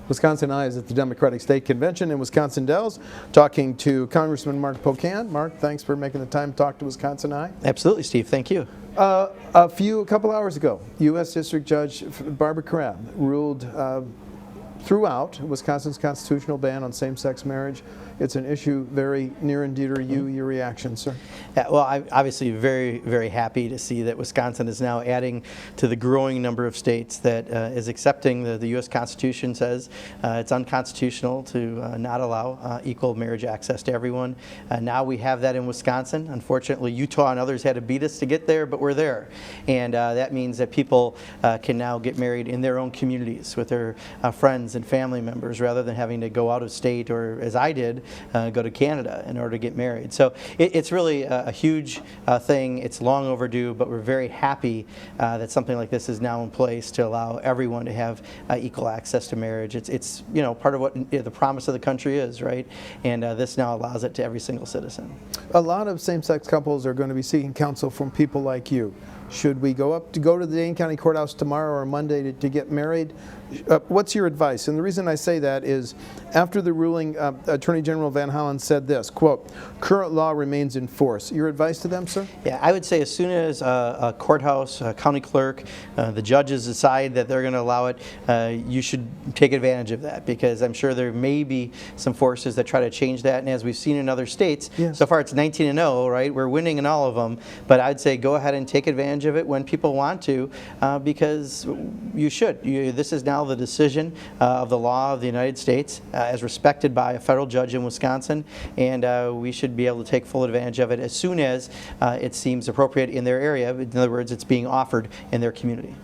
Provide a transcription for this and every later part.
Wisconsin Eye is at the Democratic State Convention in Wisconsin Dells, talking to Congressman Mark Pocan. Mark, thanks for making the time to talk to Wisconsin Eye. Absolutely, Steve. Thank you. A couple hours ago, U.S. District Judge Barbara Crabb ruled throughout Wisconsin's constitutional ban on same-sex marriage. It's an issue very near and dear to you. Your reaction, sir? Yeah, well, I'm obviously very, very happy to see that Wisconsin is now adding to the growing number of states that is accepting the U.S. Constitution says it's unconstitutional to not allow equal marriage access to everyone. Now we have that in Wisconsin. Unfortunately, Utah and others had to beat us to get there, but we're there. And that means that people can now get married in their own communities with their friends and family members rather than having to go out of state or, as I did, go to Canada in order to get married. So it's really a huge thing. It's long overdue, but we're very happy that something like this is now in place to allow everyone to have equal access to marriage. It's part of what the promise of the country is, right? And this now allows it to every single citizen. A lot of same-sex couples are going to be seeking counsel from people like you. Should we go to the Dane County Courthouse tomorrow or Monday to get married? What's your advice? And the reason I say that is after the ruling, Attorney General Van Hollen said this, quote, "Current law remains in force." Your advice to them, sir? Yeah, I would say as soon as a courthouse, a county clerk, the judges decide that they're going to allow it, you should take advantage of that, because I'm sure there may be some forces that try to change that. And as we've seen in other states, yes. So far it's 19-0, right? We're winning in all of them. But I'd say go ahead and take advantage of it when people want to, because you should. This is now the decision of the law of the United States as respected by a federal judge in Wisconsin, and we should be able to take full advantage of it as soon as it seems appropriate in their area. In other words, it's being offered in their community.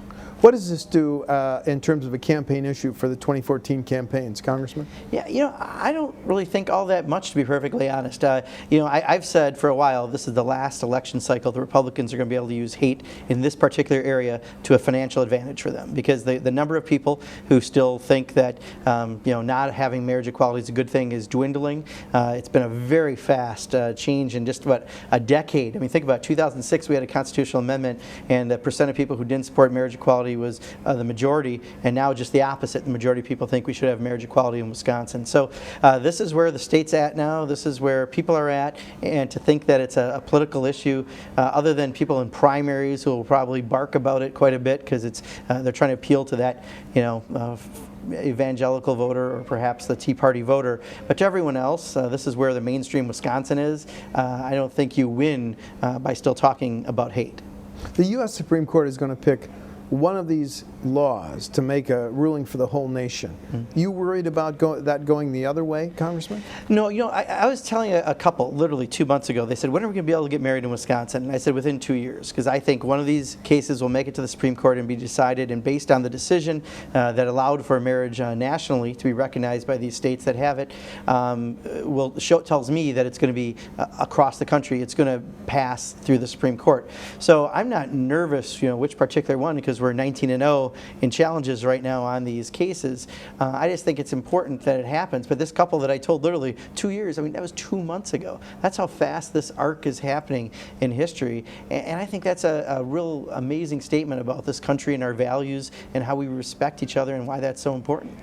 What does this do in terms of a campaign issue for the 2014 campaigns, Congressman? Yeah, I don't really think all that much, to be perfectly honest. I've said for a while this is the last election cycle the Republicans are going to be able to use hate in this particular area to a financial advantage for them, because the number of people who still think that not having marriage equality is a good thing is dwindling. It's been a very fast change in just about a decade. I mean, think about it. 2006 we had a constitutional amendment, and the percent of people who didn't support marriage equality was the majority, and now just the opposite. The majority of people think we should have marriage equality in Wisconsin. So this is where the state's at now. This is where people are at, and to think that it's a political issue, other than people in primaries who will probably bark about it quite a bit because it's they're trying to appeal to that evangelical voter or perhaps the Tea Party voter, but to everyone else, this is where the mainstream Wisconsin is. I don't think you win by still talking about hate. The U.S. Supreme Court is going to pick one of these laws to make a ruling for the whole nation. Mm-hmm. You worried about that going the other way, Congressman? No, I was telling a couple literally 2 months ago, they said, when are we going to be able to get married in Wisconsin? And I said, within 2 years, because I think one of these cases will make it to the Supreme Court and be decided, and based on the decision that allowed for marriage nationally to be recognized by these states that have it, tells me that it's going to be across the country. It's going to pass through the Supreme Court. So I'm not nervous, which particular one, because we're 19-0 in challenges right now on these cases. I just think it's important that it happens. But this couple that I told literally 2 years, I mean, that was 2 months ago. That's how fast this arc is happening in history. And I think that's a real amazing statement about this country and our values and how we respect each other and why that's so important.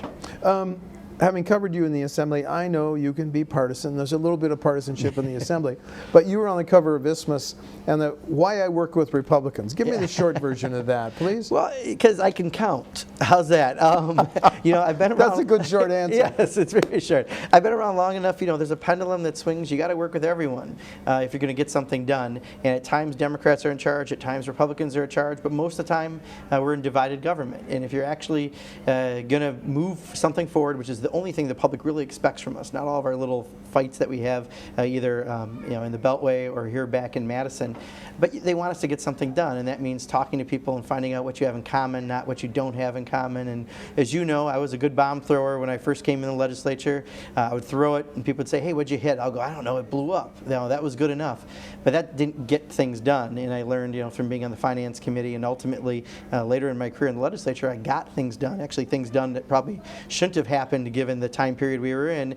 Having covered you in the Assembly, I know you can be partisan. There's a little bit of partisanship in the Assembly. But you were on the cover of Isthmus and the Why I Work with Republicans. Give me the short version of that, please. Well, because I can count. How's that? I've been around. That's a good short answer. Yes, it's very short. I've been around long enough. There's a pendulum that swings. You got to work with everyone if you're going to get something done. And at times Democrats are in charge. At times Republicans are in charge. But most of the time we're in divided government. And if you're actually going to move something forward, which is the only thing the public really expects from us, not all of our little fights that we have either in the Beltway or here back in Madison, but they want us to get something done, and that means talking to people and finding out what you have in common, not what you don't have in common. And as you know, I was a good bomb thrower when I first came in the legislature. I would throw it and people would say, hey, what'd you hit? I'll go, I don't know, it blew up. That was good enough. But that didn't get things done, and I learned from being on the Finance Committee, and ultimately later in my career in the legislature, I got things done, actually things done that probably shouldn't have happened given the time period we were in,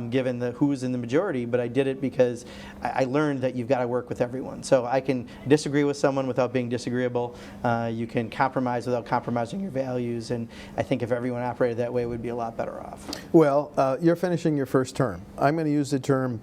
given who was in the majority, but I did it because I learned that you've got to work with everyone. So I can disagree with someone without being disagreeable. You can compromise without compromising your values, and I think if everyone operated that way, we'd be a lot better off. Well, you're finishing your first term. I'm going to use the term,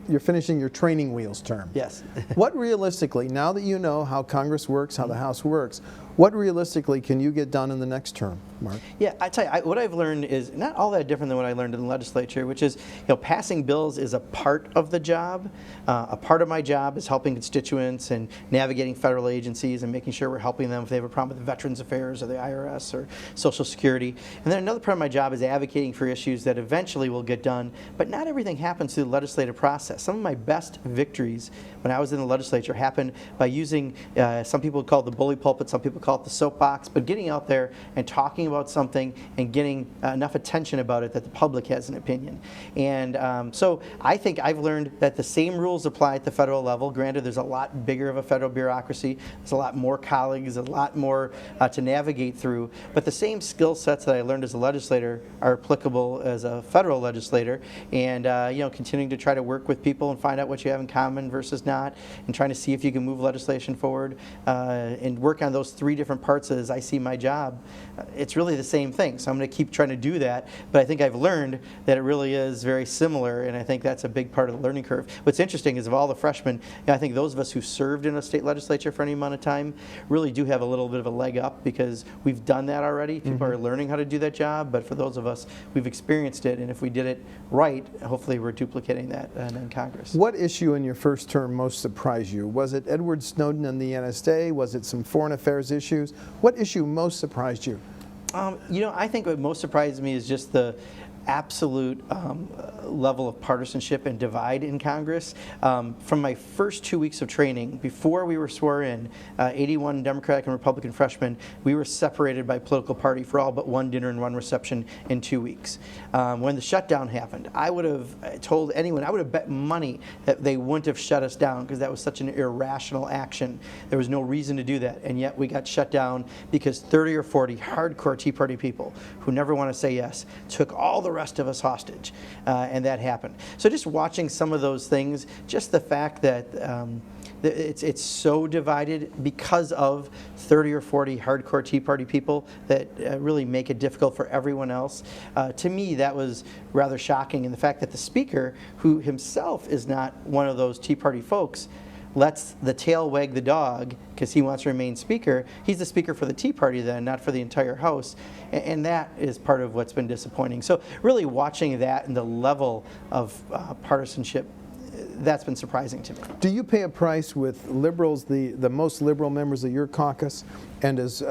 you're finishing your training wheels term. Yes. What realistically, now that you know how Congress works, how the House works, what realistically can you get done in the next term, Mark? Yeah, I tell you, what I've learned is not all that different than what I learned in the legislature, which is, passing bills is a part of the job. A part of my job is helping constituents and navigating federal agencies and making sure we're helping them if they have a problem with Veterans Affairs or the IRS or Social Security. And then another part of my job is advocating for issues that eventually will get done, but not everything happens through the legislative process. Some of my best victories when I was in the legislature happened by using, some people call it the bully pulpit, some people call it the soapbox, but getting out there and talking about something and getting enough attention about it that the public has an opinion. And so I think I've learned that the same rules apply at the federal level. Granted, there's a lot bigger of a federal bureaucracy. There's a lot more colleagues, a lot more to navigate through. But the same skill sets that I learned as a legislator are applicable as a federal legislator. And continuing to try to work with people and find out what you have in common versus not, and trying to see if you can move legislation forward and work on those three different parts as I see my job. It's really the same thing. So I'm going to keep trying to do that. But I think I've learned that it really is very similar, and I think that's a big part of the learning curve. What's interesting is of all the freshmen, I think those of us who served in a state legislature for any amount of time really do have a little bit of a leg up because we've done that already. People are learning how to do that job, but for those of us, we've experienced it, and if we did it right, hopefully we're duplicating that in Congress. What issue in your first term most surprised you? Was it Edward Snowden and the NSA? Was it some foreign affairs issues? What issue most surprised you? I think what most surprised me is just the absolute level of partisanship and divide in Congress. From my first 2 weeks of training, before we were sworn in, 81 Democratic and Republican freshmen, we were separated by political party for all but one dinner and one reception in 2 weeks. When the shutdown happened, I would have told anyone, I would have bet money that they wouldn't have shut us down because that was such an irrational action. There was no reason to do that, and yet we got shut down because 30 or 40 hardcore Tea Party people who never want to say yes took all the rest of us hostage, and that happened. So just watching some of those things, just the fact that it's so divided because of 30 or 40 hardcore Tea Party people that really make it difficult for everyone else. To me, that was rather shocking, and the fact that the speaker, who himself is not one of those Tea Party folks, lets the tail wag the dog because he wants to remain speaker. He's the speaker for the Tea Party then, not for the entire House. And that is part of what's been disappointing. So really watching that and the level of partisanship, that's been surprising to me. Do you pay a price with liberals, the most liberal members of your caucus, and does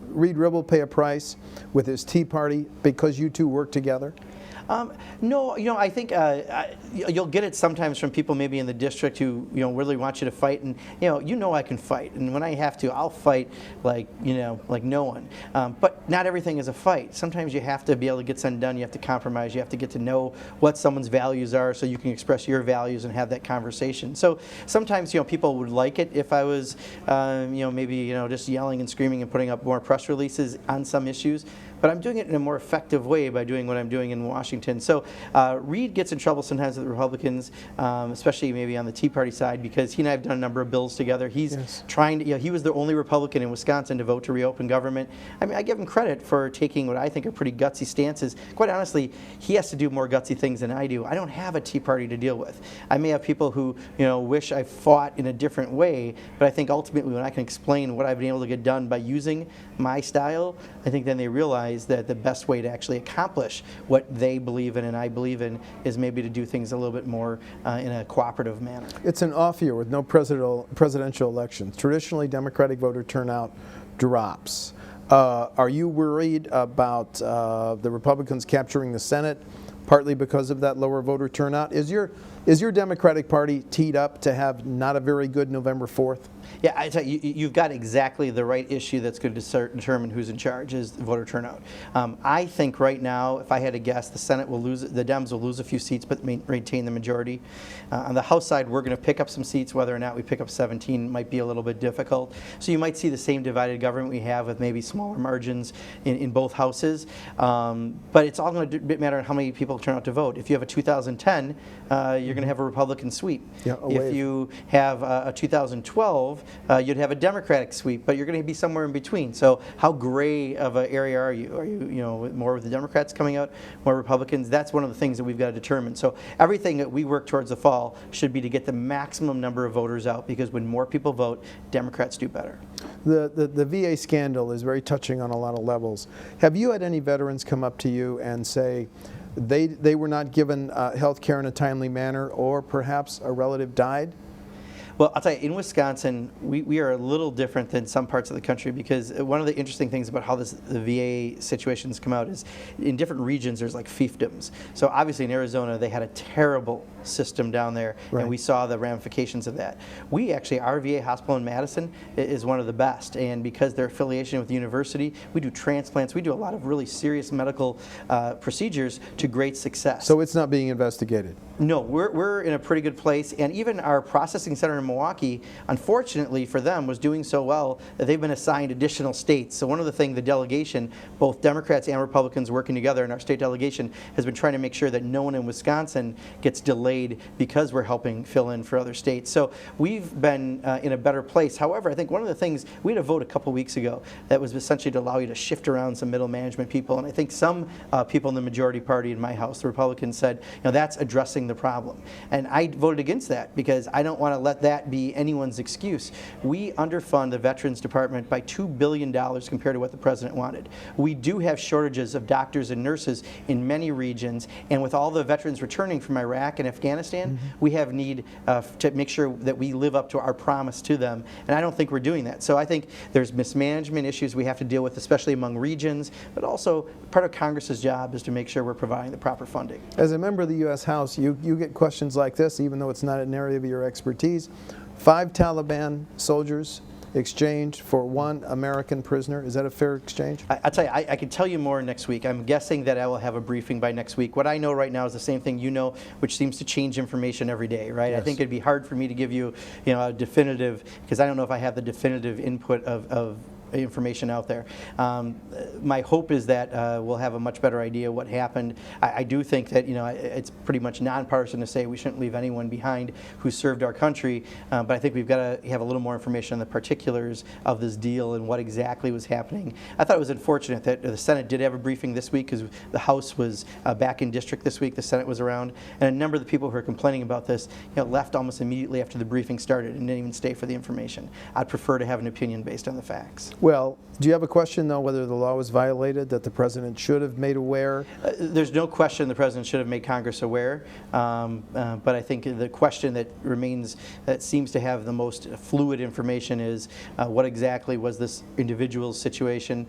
Reed Ribble pay a price with his Tea Party because you two work together? No, I think you'll get it sometimes from people maybe in the district who really want you to fight, and I can fight, and when I have to, I'll fight like no one. But not everything is a fight. Sometimes you have to be able to get something done. You have to compromise. You have to get to know what someone's values are, so you can express your values and have that conversation. So sometimes people would like it if I was maybe just yelling and screaming and putting up more press releases on some issues. But I'm doing it in a more effective way by doing what I'm doing in Washington. So Reed gets in trouble sometimes with the Republicans, especially maybe on the Tea Party side, because he and I have done a number of bills together. He's trying to, he was the only Republican in Wisconsin to vote to reopen government. I mean, I give him credit for taking what I think are pretty gutsy stances. Quite honestly, he has to do more gutsy things than I do. I don't have a Tea Party to deal with. I may have people who, wish I fought in a different way, but I think ultimately when I can explain what I've been able to get done by using my style, I think then they realize that the best way to actually accomplish what they believe in and I believe in is maybe to do things a little bit more in a cooperative manner. It's an off year with no presidential elections. Traditionally, Democratic voter turnout drops. Are you worried about the Republicans capturing the Senate, partly because of that lower voter turnout? Is your Is your Democratic Party teed up to have not a very good November 4th? Yeah, I tell you, you've got exactly the right issue that's going to determine who's in charge is voter turnout. I think right now, if I had to guess, the Senate will lose, the Dems will lose a few seats, but maintain the majority. On the House side, we're going to pick up some seats. Whether or not we pick up 17 might be a little bit difficult. So you might see the same divided government we have with maybe smaller margins in both houses. But it's all going to matter on how many people turn out to vote. If you have a 2010, you're going to have a Republican sweep. Yeah, if you have a 2012, you'd have a Democratic sweep, but you're going to be somewhere in between. So how gray of an area are you? Are you, more with the Democrats coming out, more Republicans? That's one of the things that we've got to determine. So everything that we work towards the fall should be to get the maximum number of voters out, because when more people vote, Democrats do better. The VA scandal is very touching on a lot of levels. Have you had any veterans come up to you and say they were not given health care in a timely manner, or perhaps a relative died? Well, I'll tell you, in Wisconsin, we are a little different than some parts of the country, because one of the interesting things about how the VA situations come out is in different regions there's like fiefdoms. So obviously in Arizona they had a terrible system down there, right, and we saw the ramifications of that. We actually, our VA hospital in Madison is one of the best, and because their affiliation with the university, we do transplants, we do a lot of really serious medical procedures to great success. So it's not being investigated? No, we're in a pretty good place, and even our processing center in Milwaukee, unfortunately for them, was doing so well that they've been assigned additional states. So one of the things the delegation, both Democrats and Republicans working together in our state delegation, has been trying to make sure that no one in Wisconsin gets delayed because we're helping fill in for other states. So we've been in a better place. However, I think one of the things, we had a vote a couple weeks ago that was essentially to allow you to shift around some middle management people, and I think some people in the majority party in my house, the Republicans, said, that's addressing the problem. And I voted against that because I don't want to let that be anyone's excuse. We underfund the Veterans Department by $2 billion compared to what the president wanted. We do have shortages of doctors and nurses in many regions, and with all the veterans returning from Iraq and Afghanistan, we have need to make sure that we live up to our promise to them, and I don't think we're doing that. So I think there's mismanagement issues we have to deal with, especially among regions, but also part of Congress's job is to make sure we're providing the proper funding. As a member of the U.S. House, you get questions like this, even though it's not an area of your expertise. 5 Taliban soldiers exchanged for 1 American prisoner. Is that a fair exchange? I'll tell you, I can tell you more next week. I'm guessing that I will have a briefing by next week. What I know right now is the same thing you know, which seems to change information every day, right? Yes. I think it'd be hard for me to give you, a definitive, because I don't know if I have the definitive input of information out there. My hope is that we'll have a much better idea what happened. I do think that it's pretty much nonpartisan to say we shouldn't leave anyone behind who served our country, but I think we've got to have a little more information on the particulars of this deal and what exactly was happening. I thought it was unfortunate that the Senate did have a briefing this week because the House was back in district this week, the Senate was around, and a number of the people who are complaining about this left almost immediately after the briefing started and didn't even stay for the information. I'd prefer to have an opinion based on the facts. Well, do you have a question, though, whether the law was violated, that the president should have made aware? There's no question the president should have made Congress aware, but I think the question that remains, that seems to have the most fluid information is what exactly was this individual's situation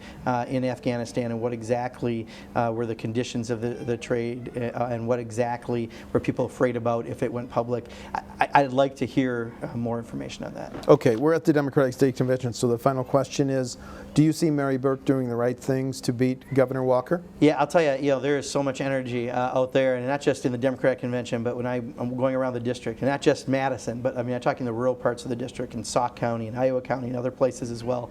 in Afghanistan, and what exactly were the conditions of the trade, and what exactly were people afraid about if it went public. I'd like to hear more information on that. Okay, we're at the Democratic State Convention, so the final question is, do you see Mary Burke doing the right things to beat Governor Walker? Yeah, I'll tell you, there is so much energy out there, and not just in the Democratic Convention, but when I'm going around the district, and not just Madison, but I'm talking the rural parts of the district, in Sauk County, and Iowa County, and other places as well.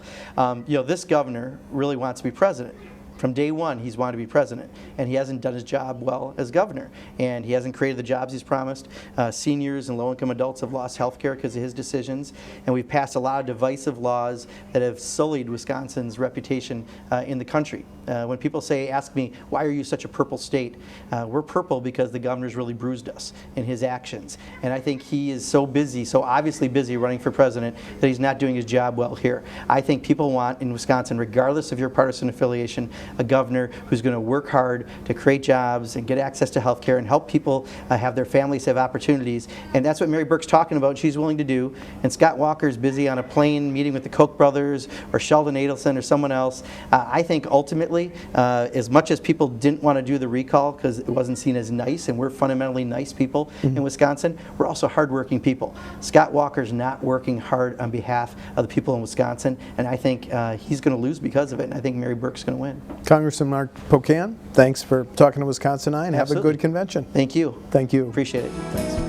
This governor really wants to be president. From day one, he's wanted to be president, and he hasn't done his job well as governor, and he hasn't created the jobs he's promised. Seniors and low-income adults have lost health care because of his decisions, and we've passed a lot of divisive laws that have sullied Wisconsin's reputation in the country. When people ask me, why are you such a purple state? We're purple because the governor's really bruised us in his actions, and I think he is so busy, so obviously busy running for president, that he's not doing his job well here. I think people want in Wisconsin, regardless of your partisan affiliation, a governor who's going to work hard to create jobs and get access to health care and help people have their families have opportunities. And that's what Mary Burke's talking about, she's willing to do. And Scott Walker's busy on a plane meeting with the Koch brothers or Sheldon Adelson or someone else. I think ultimately, as much as people didn't want to do the recall because it wasn't seen as nice, and we're fundamentally nice people in Wisconsin, we're also hardworking people. Scott Walker's not working hard on behalf of the people in Wisconsin, and I think he's going to lose because of it, and I think Mary Burke's going to win. Congressman Mark Pocan, thanks for talking to Wisconsin Eye, and have a Absolutely. good convention. Thank you. Thank you. Appreciate it. Thanks.